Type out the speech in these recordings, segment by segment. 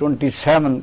27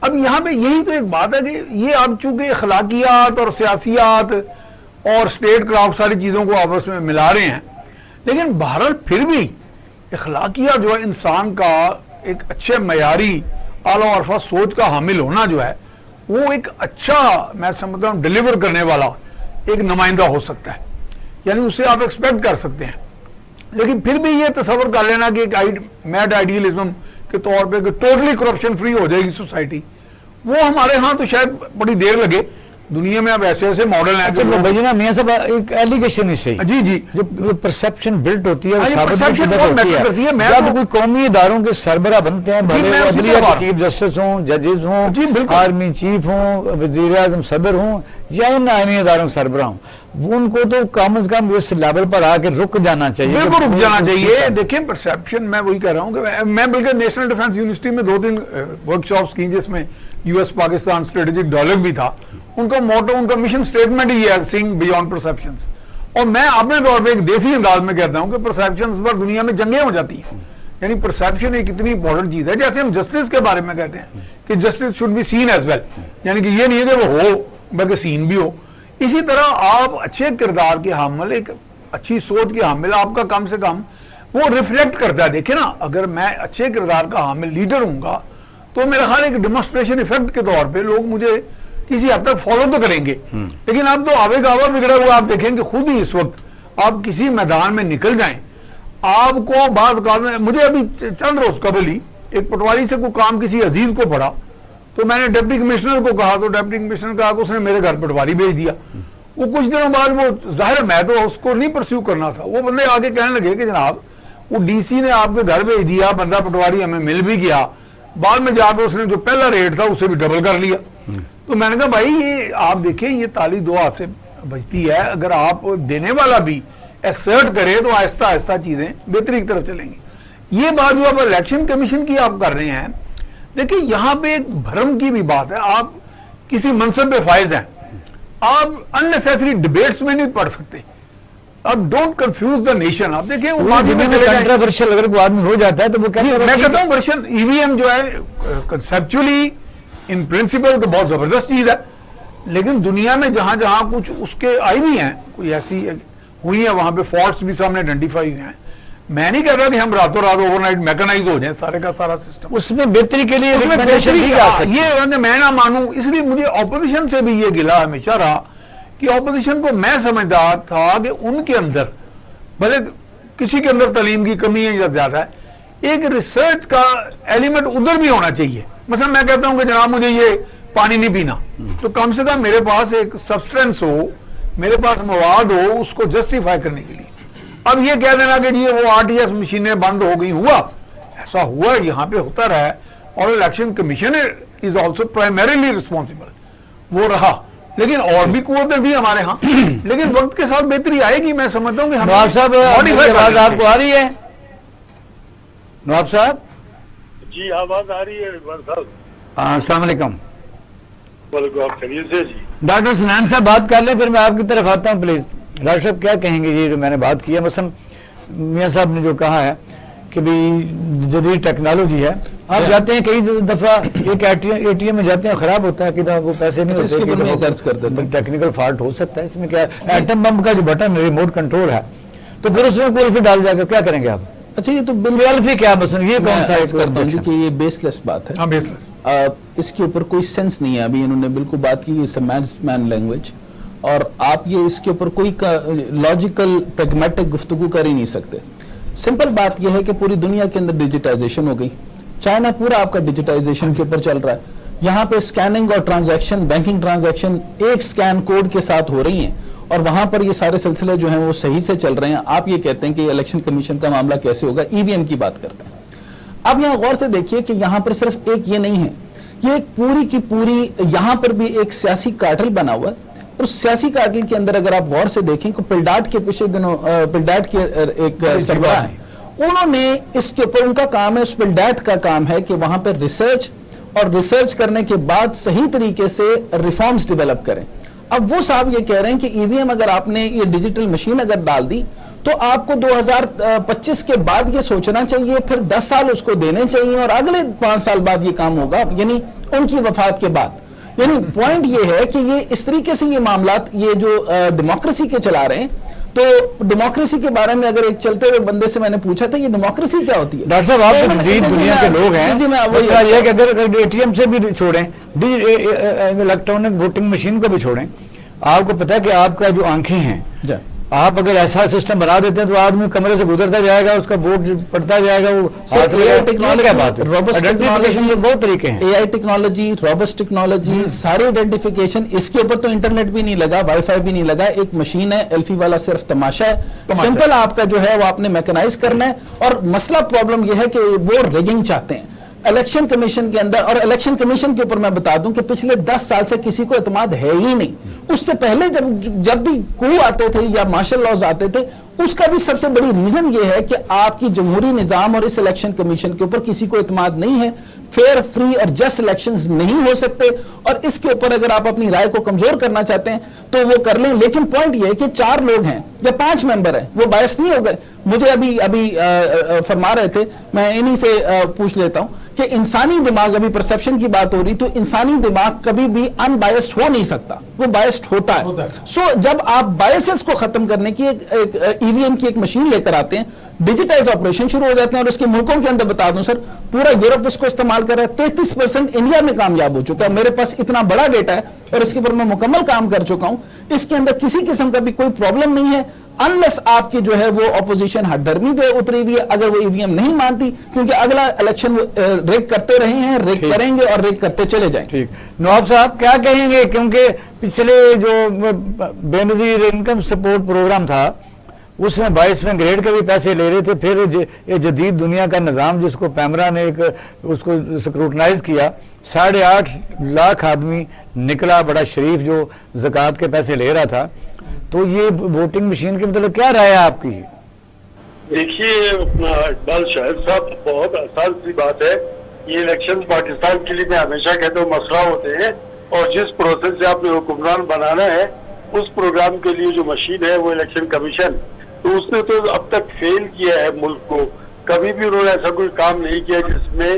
اب یہاں پہ یہی تو ایک بات ہے کہ یہ اب چونکہ اخلاقیات اور سیاسیات اور اسٹیٹ کرافٹ ساری چیزوں کو آپس میں ملا رہے ہیں، لیکن بہرحال پھر بھی اخلاقیات جو ہے انسان کا ایک اچھے معیاری اعلیٰ و عرفہ سوچ کا حامل ہونا جو ہے وہ ایک اچھا میں سمجھتا ہوں ڈیلیور کرنے والا ایک نمائندہ ہو سکتا ہے، یعنی اسے آپ ایکسپیکٹ کر سکتے ہیں. لیکن پھر بھی یہ تصور کر لینا کہ ایک میڈ آئیڈیلزم کے طور پہ کہ ٹوٹلی کرپشن فری ہو جائے گی سوسائٹی، وہ ہمارے ہاں تو شاید بڑی دیر لگے. دنیا میں اب ایسے ایسے ماڈل ہیں. بجنا میاں صاحب ایک ایلیگیشن ہی صحیح جی جی جو پرسپشن بلڈ ہوتی ہے perception بہت matter کرتی ہے. میں جب کوئی قومی اداروں کے سربراہ بنتے ہیں، بھلے وہ عدلیہ کے چیف جسٹس ہوں، ججز ہوں، آرمی چیف ہوں، وزیر اعظم صدر ہوں یا ان آئینی اداروں کے سربراہ ہوں، وہ ان کو تو کم از کم اس لیول پر آ کے رک جانا چاہیے. بالکل رک جانا چاہیے. دیکھیں پرسیپشن میں وہی کہہ رہا ہوں کہ میں بلکہ نیشنل ڈیفنس یونیورسٹی میں 2-3 ورک شاپس کی جس میں U S Pakistan strategic dialogue بھی تھا. ان کا موٹو، ان کا مشن اسٹیٹمنٹ ہی ہے سینگ بیونڈ پرسیپشنز. اور میں اپنے طور پہ ایک دیسی انداز میں کہتا ہوں کہ پرسیپشنز پر دنیا میں جنگیں ہو جاتی ہیں. یعنی پرسیپشن ایک اتنی امپورٹنٹ چیز ہے. جیسے ہم جسٹس کے بارے میں کہتے ہیں کہ justice should be seen as well, یعنی کہ یہ نہیں ہے کہ وہ ہو بلکہ سین بھی ہو. اسی طرح آپ اچھے کردار کے حامل، ایک اچھی سوچ کے حامل، آپ کا کم سے کم وہ ریفلیکٹ کرتا ہے. دیکھیں نا، اگر میں اچھے کردار کا حامل لیڈر ہوں گا تو میرا خیال ایک ڈیمونسٹریشن ایفیکٹ کے طور پہ لوگ مجھے کسی حد تک فالو تو کریں گے. لیکن اب تو آوے گاوا بگڑا ہوا آپ دیکھیں کہ خود ہی اس وقت آپ کسی میدان میں نکل جائیں، آپ کو بعض کام میں، مجھے ابھی چند روز قبل ہی ایک پٹواری سے کوئی کام کسی عزیز کو پڑا تو میں نے ڈپٹی کمشنر کو کہا تو ڈپٹی کمشنر کہا کہ اس نے میرے گھر پٹواری بھیج دیا. وہ کچھ دنوں بعد وہ ظاہر میں تو اس کو نہیں پرسیو کرنا تھا، وہ بندے آگے کہنے لگے کہ جناب وہ ڈی سی نے آپ کے گھر بھیج دیا، بندہ پٹواری ہمیں مل بھی گیا، بعد میں جا کے اس نے جو پہلا ریٹ تھا اسے بھی ڈبل کر لیا. تو میں نے کہا بھائی یہ آپ دیکھیں یہ تالی دو ہاتھ سے بجتی ہے. اگر آپ دینے والا بھی ایسرٹ کرے تو آہستہ آہستہ چیزیں بہتری کی طرف چلیں گی. یہ بات جو آپ الیکشن کمیشن کی آپ کر رہے ہیں، دیکھیں یہاں پہ ایک بھرم کی بھی بات ہے. آپ کسی منصب پہ فائز ہیں، آپ اننیسیسری ڈیبیٹس میں نہیں پڑھ سکتے. اب ڈونٹ کنفیوز دا نیشن. آپ دیکھیں کنٹروورشل اگر کوئی آدمی ہو جاتا ہے تو وہ کہتا ہے میں کہتا ہوں ورشن ای وی ایم جو ہے کنسیپچولی ان پرنسپل تو بہت زبردست چیز ہے، لیکن دنیا میں جہاں جہاں کچھ اس کے آئی بھی ہیں، کوئی ایسی ہوئی ہیں وہاں پہ فالٹس بھی سامنے آئیڈینٹیفائی ہوئے ہیں. میں نہیں کہہ رہا کہ ہم راتوں رات اوور نائٹ میکنائز ہو جائیں سارے کا سارا سسٹم. اس میں بہتری کے لیے یہ میں نہ مانوں. اس لیے مجھے اپوزیشن سے بھی یہ گلا ہمیشہ رہا کہ اپوزیشن کو میں سمجھتا تھا کہ ان کے اندر بھلے کسی کے اندر تعلیم کی کمی ہے یا زیادہ ہے، ایک ریسرچ کا ایلیمنٹ ادھر بھی ہونا چاہیے. مثلا میں کہتا ہوں کہ جناب مجھے یہ پانی نہیں پینا، تو کم سے کم میرے پاس ایک سبسٹینس ہو، میرے پاس مواد ہو اس کو جسٹیفائی کرنے کے لیے. اب یہ کہہ دینا کہ جی وہ آر ٹی ایس مشینیں بند ہو گئی، ہوا ایسا ہوا یہاں پہ ہوتا رہا ہے، اور election commission is also primarily responsible, وہ رہا. لیکن اور بھی قوتیں تھیں ہمارے ہاں، لیکن وقت کے ساتھ بہتری آئے گی. میں سمجھتا ہوں کہ نواب صاحب آواز آپ کو آ رہی ہے؟ نواب صاحب جی آواز آ رہی ہے السلام علیکم. خیریت سے جی. ڈاکٹر سنان صاحب بات کر لیں پھر میں آپ کی طرف آتا ہوں پلیز. ڈاکٹر صاحب کیا کہیں گے یہ جو میں نے بات کی ہے؟ مثلا میاں صاحب نے جو کہا ہے کہ بھی جدید ٹیکنالوجی ہے، آپ جاتے ہیں کئی دفعہ ایک اے ٹی ایم میں جاتے ہیں خراب ہوتا ہے کہ وہ پیسے نہیں ہوتے، ٹیکنیکل فالٹ ہو سکتا ہے اس میں. کیا ایٹم بم کا جو بٹن ریموٹ کنٹرول ہے تو پھر اس میں کوئی ڈال جائے گا، کیا کریں گے آپ؟ اچھا یہ تو کیا مثلا یہ کون سا کرتا ہوں کہ یہ بیس لیس بات ہے، اس کے اوپر کوئی سینس نہیں ہے. ابھی انہوں نے بالکل بات کی مین لینگویج، اور آپ یہ اس کے اوپر کوئی لاجیکل پریگمیٹک گفتگو کر ہی نہیں سکتے. سمپل بات یہ ہے کہ پوری دنیا کے اندر ڈیجیٹائزیشن ہو گئی. چائنا پورا آپ کا ڈیجیٹائزیشن کے اوپر چل رہا ہے. یہاں پہ سکیننگ اور ٹرانزیکشن، بینکنگ ٹرانزیکشن ایک سکین کوڈ کے ساتھ ہو رہی ہیں، اور وہاں پر یہ سارے سلسلے جو ہیں وہ صحیح سے چل رہے ہیں. آپ یہ کہتے ہیں کہ الیکشن کمیشن کا معاملہ کیسے ہوگا؟ ای وی ایم کی بات کرتے ہیں. اب یہاں غور سے دیکھیے کہ یہاں پر صرف ایک یہ نہیں ہے، یہ ایک پوری کی پوری یہاں پر بھی ایک سیاسی کارٹل بنا ہوا ہے. اور اس سیاسی کارٹل کے اندر اگر آپ غور سے دیکھیں کہ پلڈاٹ کے پچھلے دنوں پلڈاٹ کے ایک سربراہ ہیں، انہوں نے اس کے اوپر ان کا کام ہے، اس پلڈاٹ کا کام ہے کہ وہاں پہ ریسرچ اور ریسرچ کرنے کے بعد صحیح طریقے سے ریفارمز ڈیولپ کریں. اب وہ صاحب یہ کہہ رہے ہیں کہ ای وی ایم اگر آپ نے یہ ڈیجیٹل مشین اگر ڈال دی تو آپ کو 2025 کے بعد یہ سوچنا چاہیے، پھر 10 سال اس کو دینے چاہیے، اور اگلے 5 سال بعد یہ کام ہوگا، یعنی ان کی وفات کے بعد۔ یعنی پوائنٹ یہ ہے کہ یہ اس طریقے سے یہ معاملات یہ جو ڈیموکریسی کے چلا رہے ہیں، تو ڈیموکریسی کے بارے میں اگر ایک چلتے ہوئے بندے سے میں نے پوچھا تھا یہ ڈیموکریسی کیا ہوتی ہے؟ ڈاکٹر صاحب آپ تو جدید دنیا کے لوگ ہیں، مسئلہ یہ ہے کہ اگر اے ٹی ایم سے بھی چھوڑیں، الیکٹرانک ووٹنگ مشین کو بھی چھوڑیں، آپ کو پتا ہے کہ آپ کا جو آنکھیں ہیں، آپ اگر ایسا سسٹم بنا دیتے ہیں تو آدمی کمرے سے گزرتا جائے گا، اس کا ووٹ پڑتا جائے گا، وہ بہت طریقے ہیں، اے آئی ٹیکنالوجی، روبسٹ ٹیکنالوجی، ساری آئیڈینٹیفیکیشن، اس کے اوپر تو انٹرنیٹ بھی نہیں لگا، وائی فائی بھی نہیں لگا، ایک مشین ہے، ایلفی والا صرف تماشا ہے، سمپل آپ کا جو ہے وہ آپ نے میکنائز کرنا ہے۔ اور مسئلہ پرابلم یہ ہے کہ وہ ریگنگ چاہتے ہیں الیکشن کمیشن کے اندر، اور الیکشن کمیشن کے اوپر میں بتا دوں کہ پچھلے 10 سال سے کسی کو اعتماد ہے ہی نہیں۔ اس سے پہلے جب بھی کو آتے تھے یا مارشل لاز آتے تھے، اس کا بھی سب سے بڑی ریزن یہ ہے کہ آپ کی جمہوری نظام اور اس الیکشن کمیشن کے اوپر کسی کو اعتماد نہیں ہے، فیئر، فری اور جسٹ الیکشنز نہیں ہو سکتے، اور اس کے اوپر اگر آپ اپنی رائے کو کمزور کرنا چاہتے ہیں تو وہ کر لیں۔ لیکن پوائنٹ یہ ہے کہ 4 لوگ ہیں یا 5 ممبر ہیں، وہ باعث نہیں ہو گئے۔ مجھے ابھی فرما رہے تھے، میں انہی سے پوچھ لیتا ہوں کہ انسانی دماغ، ابھی پرسیپشن کی بات ہو رہی، تو انسانی دماغ کبھی بھی ان بائسڈ ہو نہیں سکتا، وہ بائسڈ ہوتا ہے۔ سو جب آپ بائسز کو ختم کرنے کی ایک ای وی ایم کی ایک مشین لے کر آتے ہیں، ڈیجیٹائز آپریشن شروع ہو جاتے ہیں، اور اس کے ملکوں کے اندر بتا دوں سر، پورا یورپ اس کو استعمال کر رہا ہے، 33% انڈیا میں کامیاب ہو چکا ہے، میرے پاس اتنا بڑا ڈیٹا ہے اور اس کے اوپر میں مکمل کام کر چکا ہوں، اس کے اندر کسی قسم کا بھی کوئی پرابلم نہیں ہے، انلیس آپ کی جو ہے وہ اپوزیشن ہٹ دھرمی پہ اتری ہوئی ہے، اگر وہ ای وی ایم نہیں مانتی، کیونکہ اگلا الیکشن ریگ کرتے رہے ہیں، ریگ کریں گے اور ریگ کرتے چلے جائیں۔ ٹھیک، نواب صاحب کیا کہیں گے؟ کیونکہ پچھلے جو بے نظیر انکم سپورٹ پروگرام تھا اس میں 22ویں گریڈ کے بھی پیسے لے رہے تھے، پھر یہ جدید دنیا کا نظام جس کو پیمرا نے اس کو سکروٹنائز کیا، 8.5 لاکھ آدمی نکلا بڑا شریف جو زکوٰۃ کے پیسے لے رہا تھا، تو یہ ووٹنگ مشین کے مطلب کیا رائے ہے آپ کی؟ دیکھیے اپنا اقبال شاہد صاحب، بہت آسان سی بات ہے، یہ الیکشن پاکستان کے لیے میں ہمیشہ کہتا ہوں مسئلہ ہوتے ہیں، اور جس پروسیس سے آپ نے حکمران بنانا ہے اس پروگرام کے لیے جو مشین ہے وہ الیکشن کمیشن، تو اس نے تو اب تک فیل کیا ہے ملک کو، کبھی بھی انہوں نے ایسا کوئی کام نہیں کیا جس میں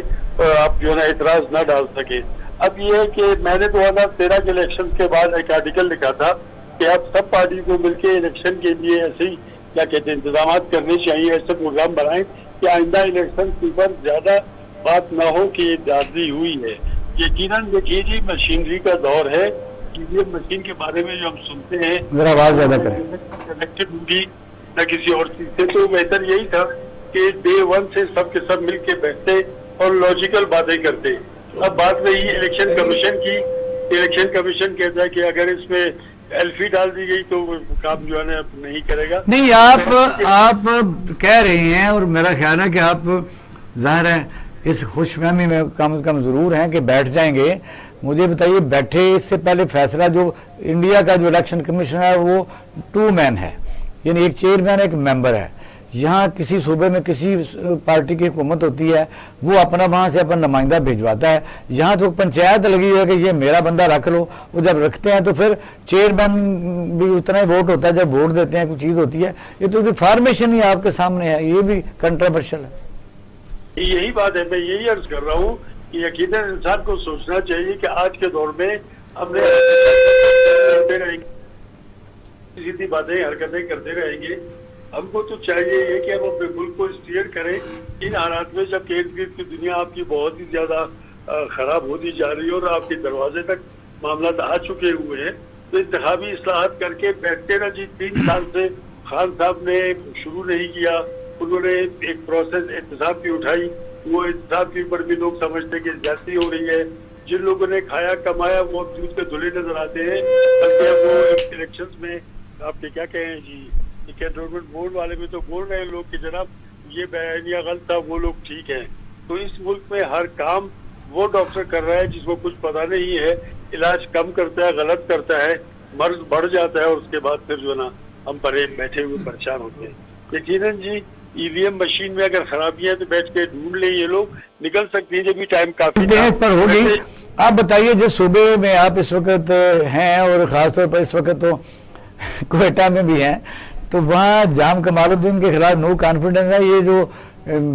آپ جو ہے نا اعتراض نہ ڈال سکے۔ اب یہ ہے کہ میں نے 2013 کے الیکشن کے بعد ایک آرٹیکل لکھا تھا کہ اب سب پارٹی کو مل کے الیکشن کے لیے ایسے ہی کیا کہتے ہیں انتظامات کرنے چاہیے، ایسے پروگرام بنائیں کہ آئندہ الیکشن کے اوپر زیادہ بات نہ ہو کہ داغی ہوئی ہے۔ یقیناً دیکھیے جی مشینری کا دور ہے، یہ مشین کے بارے میں جو ہم سنتے ہیں ذرا آواز زیادہ کریں، الیکٹڈ ہوگی نہ کسی اور چیز سے، تو بہتر یہی تھا کہ ڈے 1 سے سب کے سب مل کے بیٹھتے اور لاجیکل باتیں کرتے۔ اب بات رہی الیکشن کمیشن کی، الیکشن کمیشن کہتا ہے کہ اگر اس میں ایلفی ڈال دی گئی تو وہ کام جو ہے نا نہیں کرے گا۔ نہیں، آپ کہہ رہے ہیں اور میرا خیال ہے کہ آپ ظاہر ہے اس خوش فہمی میں کم از کم ضرور ہیں کہ بیٹھ جائیں گے۔ مجھے بتائیے، بیٹھے اس سے پہلے فیصلہ جو انڈیا کا جو الیکشن کمیشن ہے وہ 2 مین ہے، یعنی ایک چیئرمین ایک ممبر ہے۔ یہاں کسی صوبے میں کسی پارٹی کی حکومت ہوتی ہے، وہ اپنا وہاں سے اپنا نمائندہ بھیجواتا ہے، یہاں تو پنچایت لگی ہے کہ یہ میرا بندہ رکھ لو، وہ جب رکھتے ہیں تو پھر چیئرمین بھی اتنا ہی ووٹ ہوتا ہے، جب ووٹ دیتے ہیں کوئی چیز ہوتی ہے، یہ تو فارمیشن ہی آپ کے سامنے ہے، یہ بھی کنٹروورشل ہے۔ یہی بات ہے، میں یہی عرض کر رہا ہوں کہ یقیناً انسان کو سوچنا چاہیے کہ آج کے دور میں ہم نے سیدھی باتیں حرکتیں کرتے رہیں گے، ہم کو تو چاہیے یہ کہ ہم اپنے ملک کو اسٹیئر کریں ان حالات میں جب ارد گرد کی دنیا آپ کی بہت ہی زیادہ خراب ہوتی جا رہی ہے اور آپ کے دروازے تک معاملات آ چکے ہوئے ہیں، تو انتخابی اصلاحات کر کے بیٹھتے رہ جی 3 سال سے خان صاحب نے شروع نہیں کیا، انہوں نے ایک پروسیس احتساب کی اٹھائی، وہ احتساب کے اوپر بھی لوگ سمجھتے کہ زیادتی ہو رہی ہے، جن لوگوں نے کھایا کمایا وہ دودھ کے دھلے نظر آتے ہیں، بلکہ وہ الیکشنز میں آپ کے کیا کہیں جی کنٹرولمنٹ بورڈ والے میں تو بول رہے ہیں لوگ کہ جناب یہ بیانیہ غلط تھا، وہ لوگ ٹھیک ہیں۔ تو اس ملک میں ہر کام وہ ڈاکٹر کر رہا ہے جس کو کچھ پتہ نہیں ہے، علاج کم کرتا ہے، غلط کرتا ہے، مرض بڑھ جاتا ہے اور اس کے بعد پھر جو ہے نا ہم بیٹھے ہوئے پریشان ہوتے ہیں۔ یقیناً جی ای وی ایم مشین میں اگر خرابیاں تو بیٹھ کے ڈھونڈ لیں، یہ لوگ نکل سکتی ہیں، جب بھی ٹائم کافی پر ہوگی۔ آپ بتائیے جس صوبے میں آپ اس وقت ہیں اور خاص طور پر اس وقت تو کوئٹہ میں بھی ہیں، تو وہاں جام کمال الدین کے خلاف نو کانفیڈنس ہے. یہ جو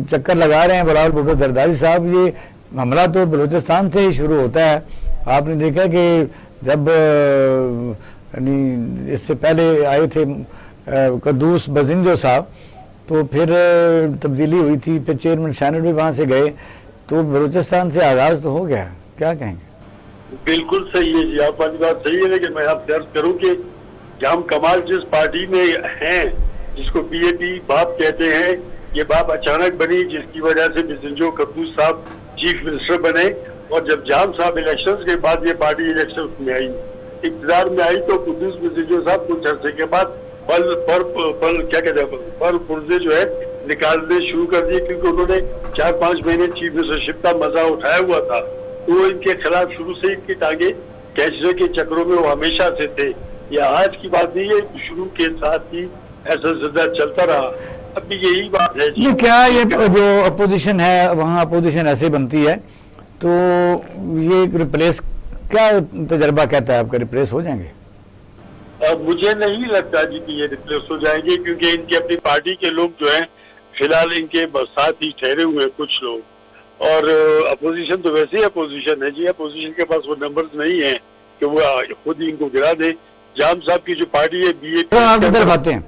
چکر لگا رہے ہیں بلاول بھٹو زرداری صاحب, یہ حملہ تو بلوچستان سے ہی شروع ہوتا ہے. آپ نے دیکھا کہ جب اس سے پہلے آئے تھے قدوس بزنجو صاحب, تو پھر تبدیلی ہوئی تھی, پھر چیئرمین سینٹ بھی وہاں سے گئے, تو بلوچستان سے آغاز تو ہو گیا. کیا کہیں گے؟ بالکل صحیح ہے جی, آپ کی بات صحیح ہے, لیکن میں آپ سے عرض کروں کہ جام کمال جس پارٹی میں ہیں, جس کو پی اے پی باپ کہتے ہیں, یہ باپ اچانک بنی جس کی وجہ سے بزنجو قدوس صاحب چیف منسٹر بنے, اور جب جام صاحب الیکشنز کے بعد یہ پارٹی الیکشنز میں آئی, اقتدار میں آئی, تو قدوس بزنجو صاحب کچھ عرصے کے بعد کیا کہتے ہیں پر پرزے جو ہے نکالنے شروع کر دیے, کیونکہ انہوں نے 4-5 مہینے چیف منسٹرشپ کا مزہ اٹھایا ہوا تھا. تو ان کے خلاف شروع سے ان کی ٹانگیں کیسے کے چکروں میں وہ ہمیشہ سے تھے. یہ آج کی بات نہیں ہے, شروع کے ساتھ ہی ایسا زدہ چلتا رہا. اب بھی یہی بات ہے جی, کیا یہ جو اپوزیشن ہے وہاں اپوزیشن ایسے بنتی ہے, تو یہ ریپلیس کیا تجربہ کہتا ہے آپ کا, ریپلیس ہو جائیں گے؟ مجھے نہیں لگتا جی کہ یہ ریپلیس ہو جائیں گے, کیونکہ ان کی اپنی پارٹی کے لوگ جو ہیں فی الحال ان کے ساتھ ہی ٹھہرے ہوئے ہیں کچھ لوگ, اور اپوزیشن تو ویسے ہی اپوزیشن ہے جی. اپوزیشن کے پاس وہ نمبرز نہیں ہیں کہ وہ خود ہی ان کو گرا دے. جام صاحب کی جو پارٹی ہے بی اے پی, آپ کی طرف آتے ہیں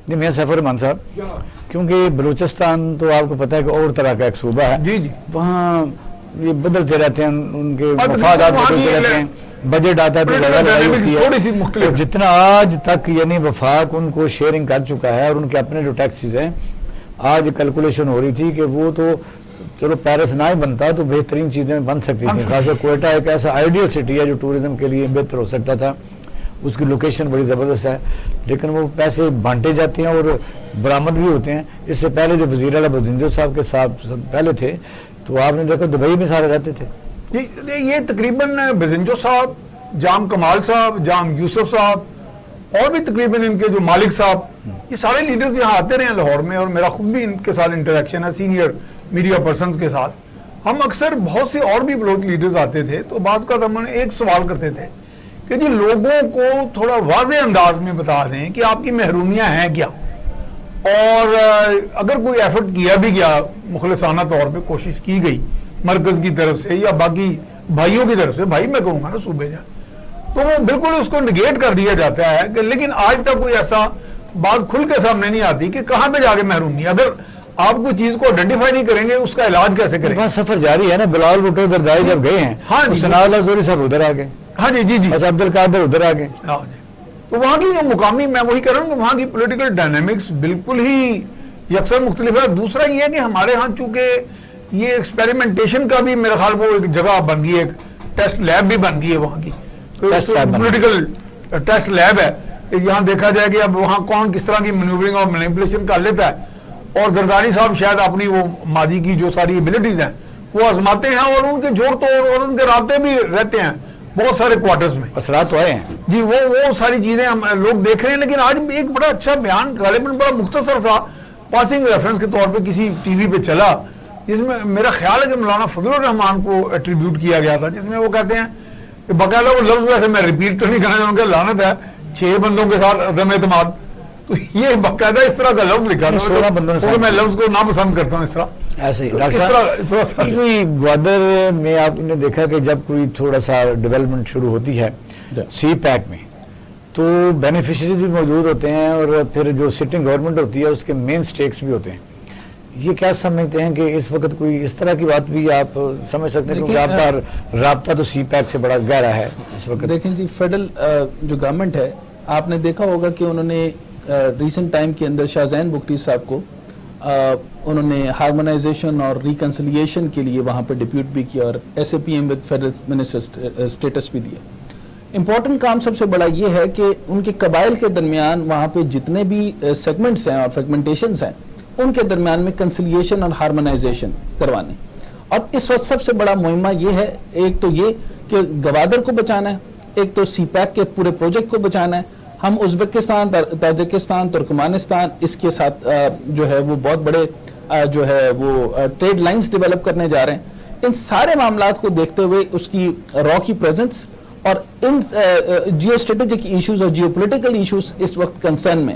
جی میاں سفر رحمان صاحب, کیونکہ بلوچستان تو آپ کو پتہ ہے کہ اور طرح کا ایک صوبہ ہے. جی جی, وہاں یہ بدلتے رہتے ہیں, ان کے مفادات بدلتے رہتے ہیں, بجٹ آتا ہے تو لڑائی ہوتی ہے. جتنا آج تک یعنی وفاق ان کو شیئرنگ کر چکا ہے, اور ان کے اپنے جو ٹیکسز ہیں, آج کیلکولیشن ہو رہی تھی کہ وہ تو چلو پیرس نہ ہی بنتا تو بہترین چیزیں بن سکتی تھیں. خاص طور کوئٹہ ایک ایسا آئیڈیل سٹی ہے جو ٹورزم کے لیے بہتر ہو سکتا تھا, اس کی لوکیشن بڑی زبردست ہے, لیکن وہ پیسے بانٹے جاتے ہیں اور برآمد بھی ہوتے ہیں. اس سے پہلے جو وزیر اعلیٰ بزنجو صاحب کے ساتھ پہلے تھے, تو آپ نے دیکھا دبئی میں سارے رہتے تھے. یہ تقریباً بزنجو صاحب, جام کمال صاحب, جام یوسف صاحب, اور بھی تقریباً ان کے جو مالک صاحب, یہ سارے لیڈرز یہاں آتے رہے ہیں لاہور میں, اور میرا خود بھی ان کے ساتھ انٹریکشن ہے سینئر میڈیا پرسنز کے ساتھ. ہم اکثر بہت سے اور بھی بلوچ لیڈرز آتے تھے, تو بعض کا ہم ایک سوال کرتے تھے کہ جی لوگوں کو تھوڑا واضح انداز میں بتا دیں کہ آپ کی محرومیاں ہیں کیا, اور اگر کوئی ایفرٹ کیا بھی گیا, مخلصانہ طور پہ کوشش کی گئی مرکز کی طرف سے یا باقی بھائیوں کی طرف سے, بھائی میں کہوں گا نا صوبے جا, تو وہ بالکل اس کو نگیٹ کر دیا جاتا ہے کہ, لیکن آج تک کوئی ایسا بات کھل کے سامنے نہیں آتی کہ کہاں پہ جا کے محرومی. اگر آپ کوئی چیز کو آئیڈینٹیفائی نہیں کریں گے, اس کا علاج کیسے کریں گے؟ سفر جاری ہے نا. بلاول بھٹو زرداری جب گئے ہیں, ہاں جی, ثناء اللہ زوری صاحب ادھر آ گئے, ہاں جی جی جی, عبد القادر ادھر آ گئے. تو وہاں کی جو مقامی, میں وہی کہہ رہا ہوں کہ وہاں کی پولیٹیکل ڈائنامکس بالکل ہی یکسر مختلف ہے. دوسرا یہ ہے کہ ہمارے ہاں چونکہ یہ ایکسپیریمنٹیشن کا بھی میرا خیال وہ ایک جگہ بن گئی ہے, ایک ٹیسٹ لیب بھی بن گئی ہے وہاں کی, پولیٹیکل ٹیسٹ لیب ہے کہ یہاں دیکھا جائے کہ اب وہاں کون کس طرح کی مینوورنگ اور مینیپولیشن کر لیتا ہے. اور زرداری صاحب شاید اپنی وہ ماضی کی جو ساری ایبلٹیز ہیں وہ آزماتے ہیں, اور ان کے جوڑ توڑ اور ان کے رابطے بھی رہتے ہیں بہت سارے کوارٹرز میں. اثرات تو آئے ہیں جی, وہ ساری چیزیں ہم لوگ دیکھ رہے ہیں. لیکن آج ایک بڑا اچھا بیان غالباً بڑا مختصر سا پاسنگ ریفرنس کے طور پہ کسی ٹی وی پہ چلا, جس میں میرا خیال ہے کہ مولانا فضل الرحمان کو ایٹریبیوٹ کیا گیا تھا, جس میں وہ کہتے ہیں کہ باقاعدہ وہ لفظ, ویسے میں ریپیٹ تو نہیں کرنا چاہوں گا, لعنت ہے 6 بندوں کے ساتھ عدم اعتماد, تو یہ باقاعدہ اس طرح کا لفظ لکھا تھا. 16 بندوں نے, میں لفظ کو ناپسند کرتا ہوں اس طرح. ایسے ہی ڈاکٹر صاحب کوئی گوادر میں آپ نے دیکھا کہ جب کوئی تھوڑا سا ڈیولپمنٹ شروع ہوتی ہے سی پیک میں, تو بینیفیشریز بھی موجود ہوتے ہیں, اور پھر جو سٹنگ گورنمنٹ ہوتی ہے اس کے مین سٹیکس بھی ہوتے ہیں. یہ کیا سمجھتے ہیں کہ اس وقت کوئی اس طرح کی بات بھی آپ سمجھ سکتے ہیں, کیونکہ آپ کا رابطہ تو سی پیک سے بڑا گہرا ہے اس وقت. دیکھیں جی, فیڈرل جو گورنمنٹ ہے, آپ نے دیکھا ہوگا کہ انہوں نے ریسنٹ ٹائم کے اندر شاہ زین بگٹی صاحب کو انہوں نے ہارمونائزیشن اور ریکنسلیشن کے لیے وہاں پہ ڈپیوٹ بھی کیا, اور S A P M with federal minister status بھی دیا. امپورٹنٹ کام سب سے بڑا یہ ہے کہ ان کے قبائل کے درمیان وہاں پہ جتنے بھی سیگمنٹس ہیں اور فریگمنٹیشنز ہیں, ان کے درمیان میں کنسلیشن اور ہارمونائزیشن کروانے. اور اس وقت سب سے بڑا مہمہ یہ ہے, ایک تو یہ کہ گوادر کو بچانا ہے, ایک تو سی پیک کے پورے پروجیکٹ کو بچانا ہے. ہم ازبکستان, تاجکستان, ترکمانستان اس کے ساتھ جو ہے وہ بہت بڑے جو ہے وہ ٹریڈ لائنز ڈیولپ کرنے جا رہے ہیں. ان سارے معاملات کو دیکھتے ہوئے اس کی را کی پریزنس اور ان جیو اسٹریٹجک ایشوز اور جیو پولیٹیکل ایشوز اس وقت کنسرن میں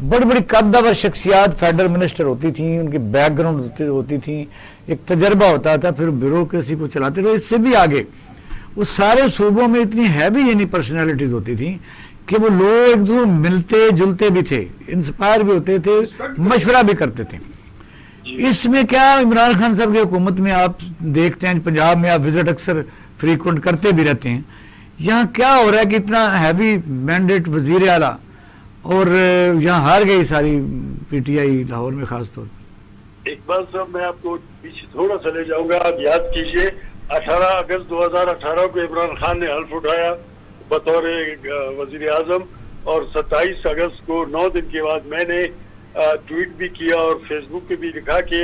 بڑی بڑی قدور شخصیات فیڈرل منسٹر ہوتی تھیں، ان کی بیک گراؤنڈ ہوتی تھیں، ایک تجربہ ہوتا تھا، پھر بیوروکریسی کو چلاتے تھے. اس سے بھی آگے اس سارے صوبوں میں اتنی ہیوی یعنی پرسنالٹیز ہوتی تھیں کہ وہ لوگ ایک دوسرے ملتے جلتے بھی تھے، انسپائر بھی ہوتے تھے، مشورہ بھی کرتے تھے. اس میں کیا عمران خان صاحب کی حکومت میں آپ دیکھتے ہیں، پنجاب میں آپ وزٹ اکثر فریکوینٹ کرتے بھی رہتے ہیں، یہاں کیا ہو رہا ہے کہ اتنا ہیوی مینڈیٹ وزیر اعلیٰ اور یہاں ہار گئی ساری پی ٹی آئی لاہور میں خاص طور پر. ایک بار صاحب میں آپ کو پیچھے تھوڑا سا لے جاؤں گا. آپ یاد کیجئے 18 اگست 2018 کو عمران خان نے حلف اٹھایا بطور وزیر اعظم، اور 27 اگست کو 9 دن کے بعد میں نے ٹویٹ بھی کیا اور فیس بک پہ بھی لکھا کہ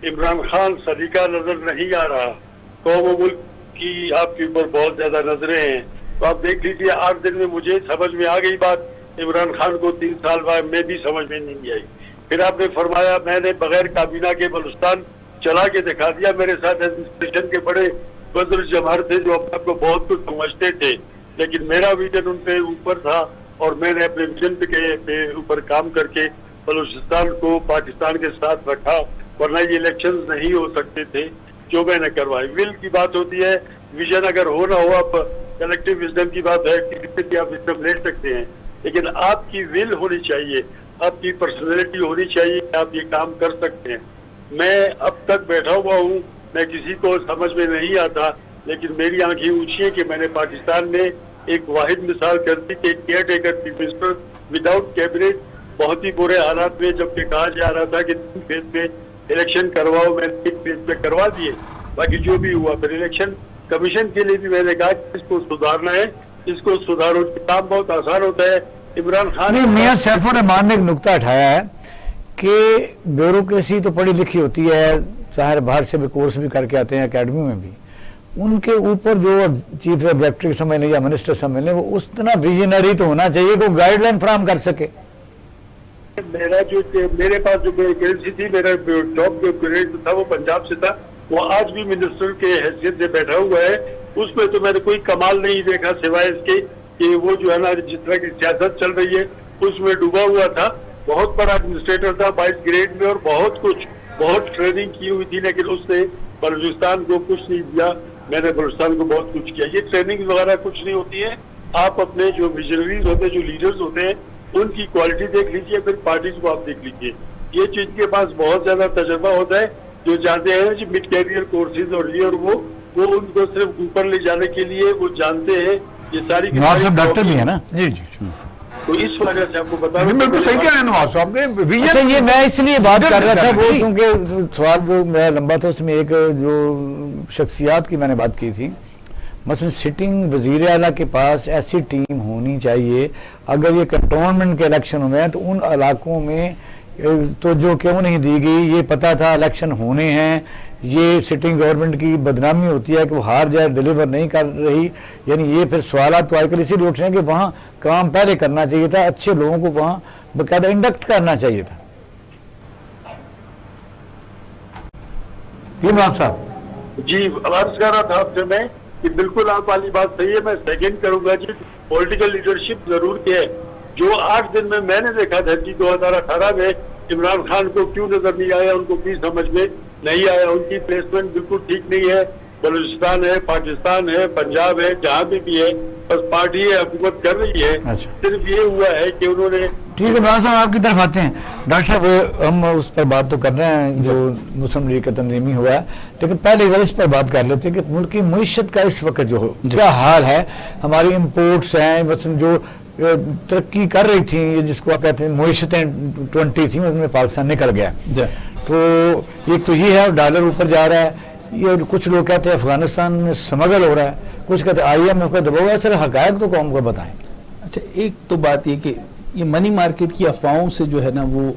عمران خان سلیقہ نظر نہیں آ رہا، قوم و ملک کی آپ کے اوپر بہت زیادہ نظریں ہیں. تو آپ دیکھ لیجیے 8 دن میں مجھے سمجھ میں آ گئی بات، عمران خان کو 3 سال بعد میں بھی سمجھ میں نہیں آئی. پھر آپ نے فرمایا میں نے بغیر کابینہ کے بلوچستان چلا کے دکھا دیا. میرے ساتھ ایڈمنسٹریشن کے بڑے بزرگ جمہور تھے جو اپنے آپ کو بہت کچھ سمجھتے تھے، لیکن میرا ویژن ان پہ اوپر تھا اور میں نے اپنے ویژن پہ اوپر کام کر کے بلوچستان کو پاکستان کے ساتھ رکھا، ورنہ یہ الیکشنز نہیں ہو سکتے تھے جو میں نے کروائی. ول کی بات ہوتی ہے، ویژن اگر ہو نہ ہو، آپ کلیکٹیو وزڈم کی بات ہے کہ کتنے آپ وزڈم لے سکتے ہیں، لیکن آپ کی ول ہونی چاہیے، آپ کی پرسنالٹی ہونی چاہیے کہ آپ یہ کام کر سکتے ہیں. میں اب تک بیٹھا ہوا ہوں، میں کسی کو سمجھ میں نہیں آتا، لیکن میری آنکھیں اونچی ہیں کہ میں نے پاکستان میں ایک واحد مثال کر دی کہ care taker chief minister without cabinet بہت ہی برے حالات میں، جبکہ کہا جا رہا تھا کہ 3 فیز میں الیکشن کرواؤ، میں نے 1 فیز میں کروا دیے، باقی جو بھی ہوا. پھر الیکشن کمیشن کے لیے بھی میں نے کہا کہ اس کو سدھارنا ہے، اس کو سدھارو. کام بہت آسان ہوتا ہے. عمران خان میاں سیف الرحمان نے ایک نقطہ اٹھایا ہے کہ بیوروکریسی تو پڑھی لکھی ہوتی ہے، ظاہر باہر سے بھی کورس بھی کر کے آتے ہیں اکیڈمی میں بھی، ان کے اوپر جو چیف ایگزیکٹو سمجھ لیں یا منسٹر سمجھ لیں، وہ اس طرح ویژنری تو ہونا چاہیے کہ وہ گائیڈ لائن فراہم کر سکے. میرے پاس جو ویکینسی تھی، میرا ٹاپ جو کریڈٹ تھا وہ پنجاب سے تھا، وہ آج بھی منسٹر کے حیثیت سے بیٹھا ہوا ہے. اس میں تو میں نے کوئی کمال نہیں دیکھا سوائے اس کے کہ وہ جو ہے نا جس طرح کی سیاست چل رہی ہے اس میں ڈوبا ہوا تھا. بہت بڑا ایڈمنسٹریٹر تھا 22 گریڈ میں، اور بہت ٹریننگ کی ہوئی تھی، لیکن اس نے بلوچستان کو کچھ نہیں دیا. میں نے بلوچستان کو بہت کچھ کیا. یہ ٹریننگ وغیرہ کچھ نہیں ہوتی ہے. آپ اپنے جو ویژنریز ہوتے ہیں، جو لیڈرز ہوتے ہیں، ان کی کوالٹی دیکھ لیجیے، پھر پارٹیز کو آپ دیکھ لیجیے. یہ چیز کے پاس بہت زیادہ تجربہ ہوتا ہے، جو جانتے ہیں کہ مڈ کیریئر کورسز اور یہ اور وہ ان کو صرف اوپر لے جانے کے لیے وہ جانتے ہیں یہ ساری ڈاکٹر بھی ہے نا. جی جی، تو اس وجہ سے آپ کو بتا رہا ہوں. بالکل صحیح کہہ رہے ہیں نواز صاحب کے. اچھا، یہ میں اس لیے بات کر رہا تھا وہ کیونکہ سوال جو میرا لمبا تھا، اس میں ایک جو شخصیات کی میں نے بات کی تھی، مثلا سٹنگ وزیر اعلیٰ کے پاس ایسی ٹیم ہونی چاہیے. اگر یہ کنٹونمنٹ کے الیکشن ہوئے ہیں تو ان علاقوں میں تو جو کیوں نہیں دی گئی، یہ پتا تھا الیکشن ہونے ہیں، یہ سٹنگ گورنمنٹ کی بدنامی ہوتی ہے کہ وہ ہار جائے، ڈیلیور نہیں کر رہی. یعنی یہ پھر سوالات تو آج کل اسی لیے اٹھ رہے ہیں کہ وہاں کام پہلے کرنا چاہیے تھا، اچھے لوگوں کو وہاں باقاعدہ انڈکٹ کرنا چاہیے تھا. جی نواب صاحب. جی، عرض کر رہا تھا آپ سے میں کہ بالکل آپ والی بات صحیح ہے. میں سیکنڈ کروں گا جی، پولیٹیکل لیڈرشپ ضرور کیا ہے. جو 8 دن میں نے دیکھا تھا کہ 2018 میں عمران خان کو کیوں نظر نہیں آیا، ان کو کیوں سمجھ میں نہیں آیا. ان کی پلیسمنٹ بالکل ٹھیک نہیں ہے. بلوچستان ہے، پاکستان ہے، پنجاب ہے، جہاں بھی ہے، بس پارٹی حکومت کر رہی ہے. صرف یہ ہوا ہے کہ انہوں نے. ٹھیک ہے عمران صاحب، آپ کی طرف آتے ہیں. ڈاکٹر صاحب ہم اس پر بات تو کر رہے ہیں جو مسلم لیگ کا تنظیمی ہوا ہے، لیکن پہلے اس پر بات کر لیتے ہیں کہ ملک کی معیشت کا اس وقت جو کیا حال ہے. ہماری امپورٹس ہیں مثلا جو ترقی کر رہی تھیں، جس کو آپ کہتے ہیں معیشتیں 20 تھیں، اس میں پاکستان نکل گیا. تو ایک تو یہ ہے ڈالر اوپر جا رہا ہے. یہ کچھ لوگ کہتے ہیں افغانستان میں سمگل ہو رہا ہے، کچھ کہتے ہیں IMF کا دباؤ ہے. سر حقائق تو قوم کو بتائیں. اچھا، ایک تو بات یہ کہ یہ منی مارکیٹ کی افواہوں سے جو ہے نا وہ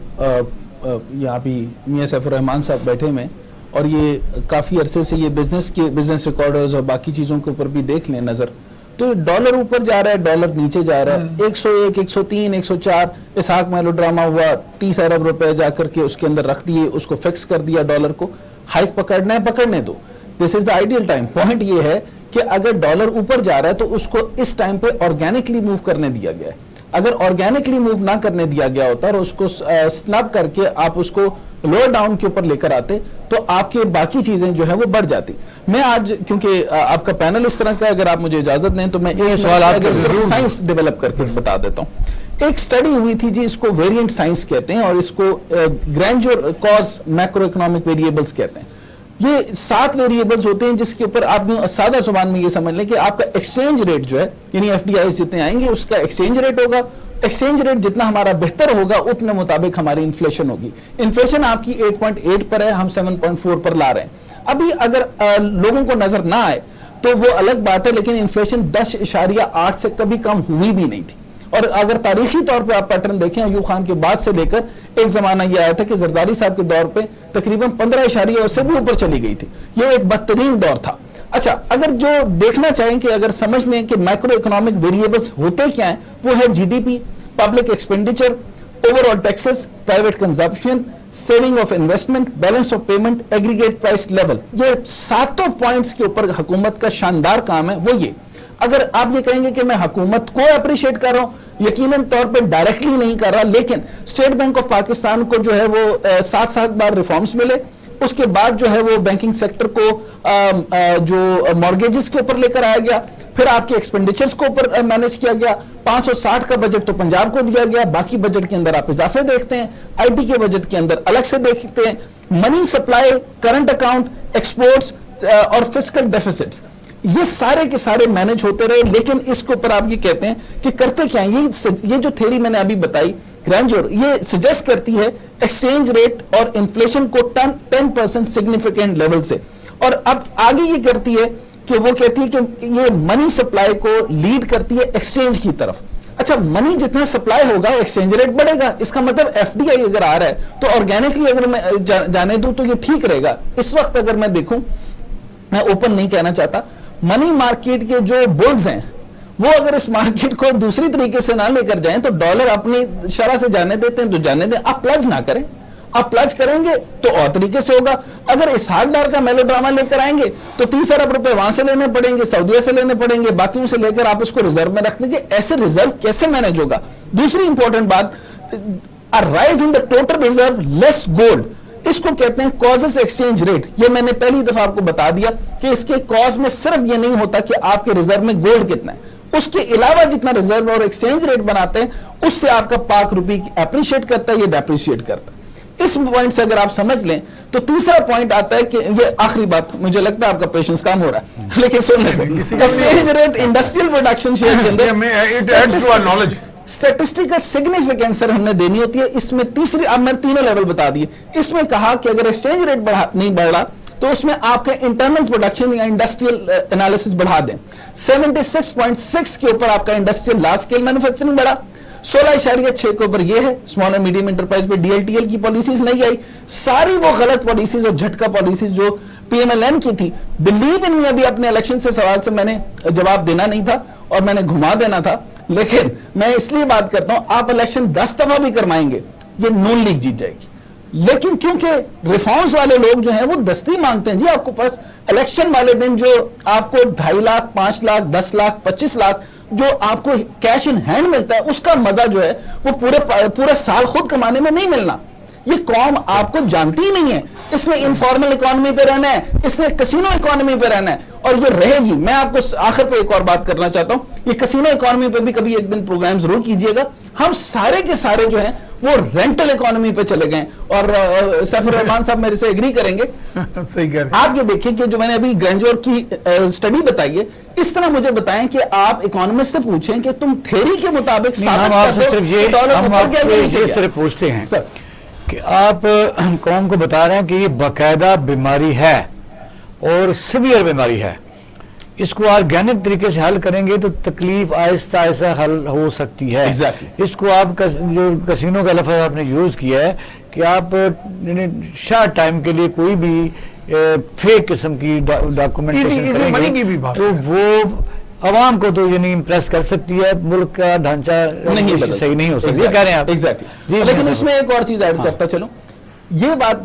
یہاں بھی میاں سیف الرحمان صاحب بیٹھے میں، اور یہ کافی عرصے سے یہ بزنس ریکارڈرز اور باقی چیزوں کے اوپر بھی دیکھ لیں نظر، تو ڈالر اوپر جا رہا ہے، ڈالر نیچے جا رہا ہے. 101 103 104 اسحاق میلو ڈرامہ ہوا، 30 ارب روپے جا کر کے اس کے اندر رکھ دیے، اس کو فکس کر دیا. ڈالر کو ہائیک پکڑنا ہے پکڑنے دو، دس از دا آئیڈیل ٹائم. پوائنٹ یہ ہے کہ اگر ڈالر اوپر جا رہا ہے تو اس کو اس ٹائم پہ آرگینکلی موو کرنے دیا گیا ہے. اگر آرگینکلی موو نہ کرنے دیا گیا ہوتا اور اس کو سنب کر کے آپ اس کو لوور ڈاؤن کے اوپر لے کر آتے تو آپ کے باقی چیزیں جو ہے وہ بڑھ جاتی. میں آج کیونکہ آپ کا پینل اس طرح کا ہے, اگر آپ مجھے اجازت دیں تو میں ایک سوال سائنس ڈیولپ کر کے بتا دیتا ہوں. ایک سٹڈی ہوئی تھی جی, اس کو ویریئنٹ سائنس کہتے ہیں اور اس کو گرینجر کاز میکرو اکنامک ویریبلز کہتے ہیں. یہ 7 ویریبلز ہوتے ہیں جس کے اوپر آپ سادہ زبان میں یہ سمجھ لیں کہ آپ کا ایکسچینج ریٹ جو ہے, یعنی ایف ڈی آئی جتنے آئیں گے اس کا ایکسچینج ریٹ ہوگا. ایکسچینج ریٹ جتنا ہمارا بہتر ہوگا اتنے مطابق ہماری انفلیشن ہوگی. انفلیشن آپ کی 8.8 پر ہے, ہم 7.4 پر لا رہے ہیں. ابھی اگر لوگوں کو نظر نہ آئے تو وہ الگ بات ہے, لیکن انفلیشن 10.8 سے کبھی کم ہوئی بھی نہیں تھی. اور اگر تاریخی طور پہ آپ پیٹرن دیکھیں ایوب خان کے بعد سے لے کر ایک زمانہ یہ آیا تھا کہ زرداری صاحب کے دور پہ تقریباً 15 سے بھی اوپر چلی گئی تھی. یہ ایک بدترین دور تھا. اچھا, اگر جو دیکھنا چاہیں کہ اگر سمجھ لیں کہ مائکرو اکنامک ویریبلز ہوتے کیا ہیں, وہ ہے G D P, public expenditure, overall taxes, private consumption, saving of investment, balance of payment, aggregate price level. یہ 7 پوائنٹس کے اوپر حکومت کا شاندار کام ہے. وہ یہ اگر آپ یہ کہیں گے کہ میں حکومت کو اپریشیٹ کر رہا ہوں, یقیناً طور پہ ڈائریکٹلی نہیں کر رہا, لیکن اسٹیٹ بینک آف پاکستان کو جو ہے وہ 7 بار ریفارمز ملے. اس کے بعد جو ہے وہ بینکنگ سیکٹر کو جو مارگیجز کے اوپر لے کر آیا گیا, پھر آپ کے ایکسپینڈیچرز کو اوپر مینج کیا گیا. 560 کا بجٹ تو پنجاب کو دیا گیا, باقی بجٹ کے اندر آپ اضافے دیکھتے ہیں, آئی ٹی کے بجٹ کے اندر الگ سے دیکھتے ہیں, money supply, current account, exports اور فسکل ڈیفیسٹس, یہ سارے کے سارے مینج ہوتے رہے. لیکن اس کے اوپر آپ یہ کہتے ہیں کہ کرتے کیا ہیں, یہ جو تھیری میں نے ابھی بتائی گرینجر, یہ سجیسٹ کرتی ہے ایکسچینج ریٹ اور انفلیشن کو 10% سگنیفیکنٹ لیول سے. اور اب آگے یہ کرتی ہے کہ وہ کہتی ہے کہ یہ منی سپلائی کو لیڈ کرتی ہے ایکسچینج کی طرف. اچھا, منی جتنا سپلائی ہوگا ایکسچینج ریٹ بڑھے گا. اس کا مطلب ایف ڈی آئی اگر آ رہا ہے تو آرگینکلی اگر میں جانے دوں تو یہ ٹھیک رہے گا. اس وقت اگر میں دیکھوں, میں اوپن نہیں کہنا چاہتا, منی مارکیٹ کے جو بولز ہیں وہ اگر اس مارکیٹ کو دوسری طریقے سے نہ لے کر جائیں تو ڈالر اپنی شرح سے جانے دیتے ہیں تو جانے دیں. آپ پلج نہ کریں, آپ پلج کریں گے تو اور طریقے سے ہوگا. اگر اسحاق ڈار کا میلو ڈرامہ لے کر آئیں گے تو 30 ارب روپے وہاں سے لینے پڑیں گے, سعودیہ سے لینے پڑیں گے, باقیوں سے لے کر آپ اس کو ریزرو میں رکھ دیں گے. ایسے ریزرو کیسے مینج ہوگا؟ دوسری امپورٹنٹ بات, rise in the total reserve less gold, اس کو کہتے ہیں کازز ایکسچینج ریٹ. یہ میں نے پہلی دفعہ آپ کو بتا دیا کہ اس کے کاز میں صرف یہ نہیں ہوتا کہ آپ کے ریزرو میں گولڈ کتنا ہے, اس کے علاوہ جتنا ریزرو اور ایکسچینج ریٹ بناتے ہیں اس سے آپ کا پاک روپی اپریشیٹ کرتا ہے یا ڈیپریشیٹ کرتا ہے. اس پوائنٹ سے اگر آپ سمجھ لیں تو تیسرا پوائنٹ آتا ہے کہ یہ آخری بات, مجھے لگتا ہے آپ کا پیشنس کام ہو رہا ہے, لیکن سن لیں exchange rate industrial production share کے اندر اسٹیٹسٹیکل سگنیفیکینس سر ہم نے دینی ہوتی ہے. اس میں تیسری, اب میں تینوں لیول بتا دیے. اس میں کہا کہ اگر ایکسچینج ریٹ نہیں بڑھ رہا تو اس میں آپ کا انٹرنل پروڈکشن یا انڈسٹریل انالیسس بڑھا دیں. 76.6 کے اوپر آپ کا انڈسٹریل لارج اسکیل مینوفیکچرنگ بڑھا. 16.6 کے اوپر یہ ہے اسمال اور میڈیم انٹرپرائز پہ ڈی ایل ٹی ایل کی پالیسیز نہیں آئی. ساری وہ غلط پالیسیز اور جھٹکا پالیسیز جو پی ایم ایل این کی تھی, بلیو ان می, ابھی اپنے الیکشن سے سوال سے میں نے جواب دینا نہیں تھا اور میں نے گھما دینا تھا, لیکن میں اس لیے بات کرتا ہوں, آپ الیکشن 10 دفعہ بھی کرمائیں گے یہ نون لیگ جیت جائے گی. لیکن کیونکہ ریفارمز والے لوگ جو ہیں وہ دستی مانگتے ہیں جی, آپ کو پاس الیکشن والے دن جو آپ کو 2.5 لاکھ 5 لاکھ 10 لاکھ 25 لاکھ جو آپ کو کیش ان ہینڈ ملتا ہے, اس کا مزہ جو ہے وہ پورے سال خود کمانے میں نہیں ملنا. یہ قوم آپ کو جانتی ہی نہیں ہے. اس نے انفارمل اکانومی پہ رہنا ہے, اس نے کسینو اکانومی پہ رہنا ہے, اور یہ رہے گی. میں آپ کو آخر پہ ایک اور بات کرنا چاہتا ہوں, یہ کسینو اکانومی پہ بھی کبھی ایک دن پروگرام ضرور کیجئے گا. ہم سارے کے سارے جو ہیں وہ رینٹل اکانومی پہ چلے گئے, اور سیف الرحمان صاحب میرے سے ایگری کریں گے. صحیح کہہ رہے ہیں. آپ یہ دیکھیں کہ جو میں نے ابھی گرینجور کی سٹڈی بتائی ہے, اس طرح مجھے بتائیں کہ آپ اکانومسٹ سے پوچھیں کہ تم تھیری کے مطابق صرف پوچھتے ہیں کہ آپ قوم کو بتا رہے ہیں کہ یہ باقاعدہ بیماری ہے اور سیویئر بیماری ہے, اس کو آرگینک طریقے سے حل کریں گے تو تکلیف آہستہ آہستہ حل ہو سکتی ہے. اس کو آپ جو کسینوں کا لفظ آپ نے یوز کیا ہے کہ آپ شارٹ ٹائم کے لیے کوئی بھی فیک قسم کی ڈاکومنٹیشن کریں گے تو وہ عوام کو تو یعنی امپریس کر سکتی ہے, ملک کا ڈھانچہ صحیح نہیں ہو سکتا. یہ کہہ رہے ہیں آپ. لیکن اس میں ایک اور چیز ایڈ کرتا چلوں, یہ بات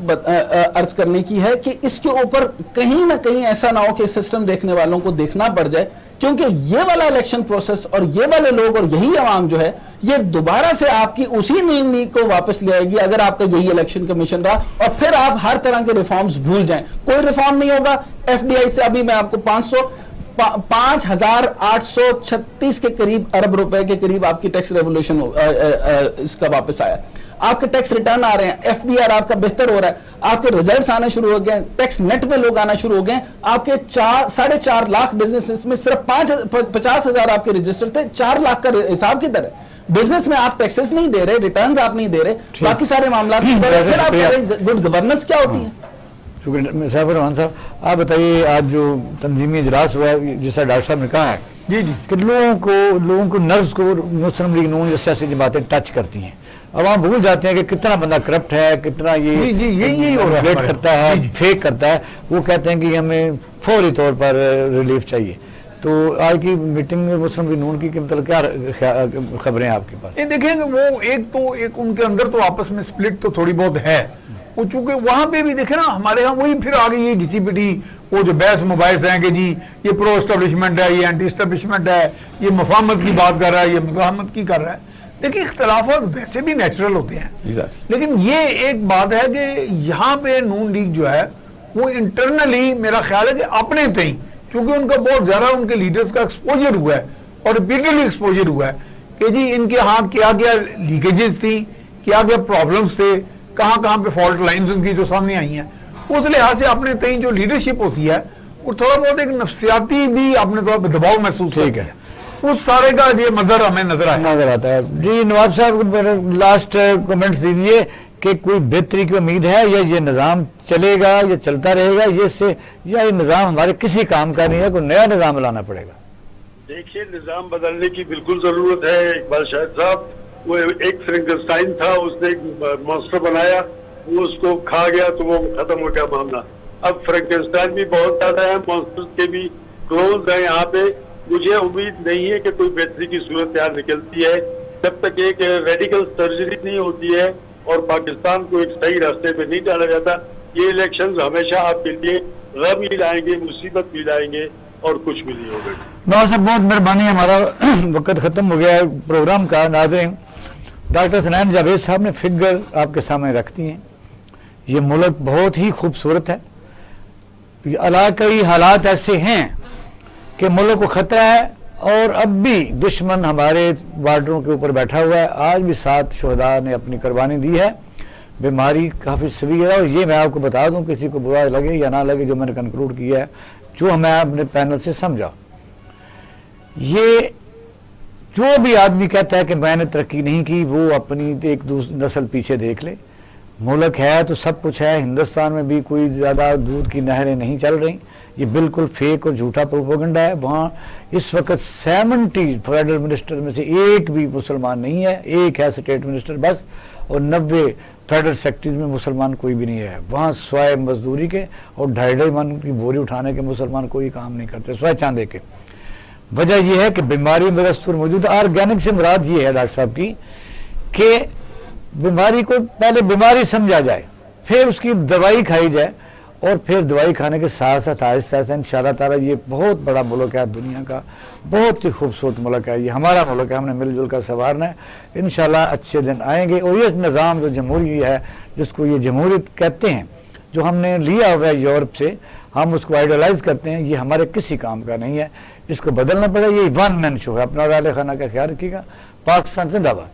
عرض کرنے کی ہے کہ اس کے اوپر کہیں نہ کہیں ایسا نہ ہو کہ سسٹم دیکھنے والوں کو دیکھنا پڑ جائے کیونکہ یہ والا الیکشن پروسیس اور یہ والے لوگ اور یہی عوام جو ہے یہ دوبارہ سے آپ کی اسی نیند کو واپس لے آئے گی اگر آپ کا یہی الیکشن کمیشن رہا، اور پھر آپ ہر طرح کے ریفارمز بھول جائیں. کوئی ریفارم نہیں ہوگا. ایف ڈی آئی سے ابھی میں آپ کو 5,836 کے قریب ارب روپے کے قریب آپ کی ٹیکس ریولیوشن اس کا واپس آیا. آپ کے ٹیکس ریٹرن آ رہے ہیں، ایف بی آر آپ کا بہتر ہو رہا ہے، آپ کے ریزلٹس آنا شروع ہو گئے، ٹیکس نیٹ پہ لوگ آنا شروع ہو گئے. آپ کے 4.5 لاکھ بزنس میں صرف 50,000 آپ کے رجسٹر تھے. 4 لاکھ کا حساب کدھر ہے؟ بزنس میں آپ ٹیکسز نہیں دے رہے، ریٹرنز آپ نہیں دے رہے، باقی سارے معاملات پھر آپ کہہ رہے گڈ گورننس کیا ہوتی ہے؟ شکریہ سیف الرحمان صاحب. آپ بتائیے آج جو تنظیمی اجلاس ہوا ہے جیسا ڈاکٹر صاحب نے کہا ہے جی کہ لوگوں کو نروز کو مسلم لیگ نون جیسے سیاسی جماعتیں ٹچ کرتی ہیں. عوام بھول جاتے ہیں کہ کتنا بندہ کرپٹ ہے، کتنا یہ کرتا ہے، فیک کرتا ہے. وہ کہتے ہیں کہ ہمیں فوری طور پر ریلیف چاہیے. تو آج کی میٹنگ میں مسلم لیگ نون کی مطلب کیا خبریں آپ کے پاس؟ دیکھیں کہ وہ ایک ان کے اندر تو آپس میں سپلٹ تو تھوڑی بہت ہے. وہ چونکہ وہاں پہ بھی دیکھیں نا ہمارے ہاں وہی پھر آگے یہ گھسی پٹی وہ جو بحث مباحث ہیں کہ جی یہ پرو اسٹیبلشمنٹ ہے، یہ اینٹی اسٹیبلشمنٹ ہے، یہ مفاہمت کی بات کر رہا ہے، یہ مزاحمت کی کر رہا ہے. دیکھیں اختلافات ویسے بھی نیچرل ہوتے ہیں، لیکن یہ ایک بات ہے کہ یہاں پہ نون لیگ جو ہے وہ انٹرنلی میرا خیال ہے کہ اپنے تئیں چونکہ ان کا بہت زیادہ ان کے لیڈرز کا ایکسپوجر ہوا ہے اور ریپیٹڈلی ایکسپوجر ہوا ہے کہ جی ان کے ہاں کیا کیا لیکیجز تھیں، کیا کیا پرابلمز تھے، کہاں کہاں پہ فالٹ لائنز ان کی جو سامنے آئی ہیں. اس لحاظ سے اپنے تئیں جو لیڈرشپ ہوتی ہے وہ تھوڑا بہت ایک نفسیاتی بھی اپنے طور پہ دباؤ محسوس ہوتا ہے. اس سارے کا یہ مظہر ہمیں نظر آتا ہے. جی نواب صاحب لاسٹ کمنٹس دیجیے کہ کوئی بہتری کی امید ہے یا یہ نظام چلے گا یا چلتا رہے گا یہ نظام ہمارے کسی کام کا نہیں ہے، کوئی نیا نظام لانا پڑے گا؟ دیکھیے نظام بدلنے کی بالکل ضرورت ہے. اقبال شاہد صاحب وہ ایک فرینکسٹائن تھا، اس نے ایک مانسٹر بنایا، وہ اس کو کھا گیا تو وہ ختم ہو گیا معاملہ. اب فرینکسٹائن بھی بہت زیادہ ہے، مانسٹر کے بھی کلوز ہیں یہاں پہ. مجھے امید نہیں ہے کہ کوئی بہتری کی صورتحال نکلتی ہے جب تک ایک ریڈیکل سرجری نہیں ہوتی ہے اور پاکستان کو ایک صحیح راستے پہ نہیں ڈالا جاتا. یہ الیکشنز ہمیشہ آپ کے لیے غم ہی لائیں گے، مصیبت بھی لائیں گے اور کچھ بھی نہیں ہوگا. نواز صاحب بہت مہربانی، ہمارا وقت ختم ہو گیا ہے پروگرام کا. ناظرین ڈاکٹر حسنین جاوید صاحب نے فگر آپ کے سامنے رکھ دی ہیں. یہ ملک بہت ہی خوبصورت ہے، علاقائی حالات ایسے ہیں کہ ملک کو خطرہ ہے اور اب بھی دشمن ہمارے بارڈروں کے اوپر بیٹھا ہوا ہے. آج بھی 7 شہداء نے اپنی قربانی دی ہے. بیماری کافی سویر ہے اور یہ میں آپ کو بتا دوں، کسی کو برا لگے یا نہ لگے، جو میں نے کنکلوڈ کیا ہے، جو میں اپنے پینل سے سمجھا، یہ جو بھی آدمی کہتا ہے کہ میں نے ترقی نہیں کی وہ اپنی ایک نسل پیچھے دیکھ لے. ملک ہے تو سب کچھ ہے. ہندوستان میں بھی کوئی زیادہ دودھ کی نہریں نہیں چل رہی. یہ بالکل فیک اور جھوٹا پروپیگنڈا ہے. وہاں اس وقت 70 فیڈرل منسٹر میں سے ایک بھی مسلمان نہیں ہے، ایک ہے اسٹیٹ منسٹر بس، اور 90 فیڈرل سیکٹریز میں مسلمان کوئی بھی نہیں ہے. وہاں سوائے مزدوری کے اور 2.5 من کی بوری اٹھانے کے مسلمان کوئی کام نہیں کرتے سوائے چاندے کے. وجہ یہ ہے کہ بیماری میں دستور موجود ہے. آرگینک سے مراد یہ ہے ڈاکٹر صاحب کی کہ بیماری کو پہلے بیماری سمجھا جائے، پھر اس کی دوائی کھائی جائے، اور پھر دوائی کھانے کے ساتھ ساتھ آہستہ آہستہ انشاءاللہ تعالیٰ. یہ بہت بڑا ملک ہے، دنیا کا بہت ہی خوبصورت ملک ہے، یہ ہمارا ملک ہے، ہم نے مل جل کر سنوارنا ہے. انشاءاللہ اچھے دن آئیں گے. اور یہ نظام جو جمہوری ہے، جس کو یہ جمہوریت کہتے ہیں، جو ہم نے لیا ہوا ہے یورپ سے، ہم اس کو آئیڈیلائز کرتے ہیں، یہ ہمارے کسی کام کا نہیں ہے. اس کو بدلنا پڑے. یہ 1 مین شو ہے. اپنا رائے خانہ کا خیال رکھیے گا. پاکستان زندہ باد.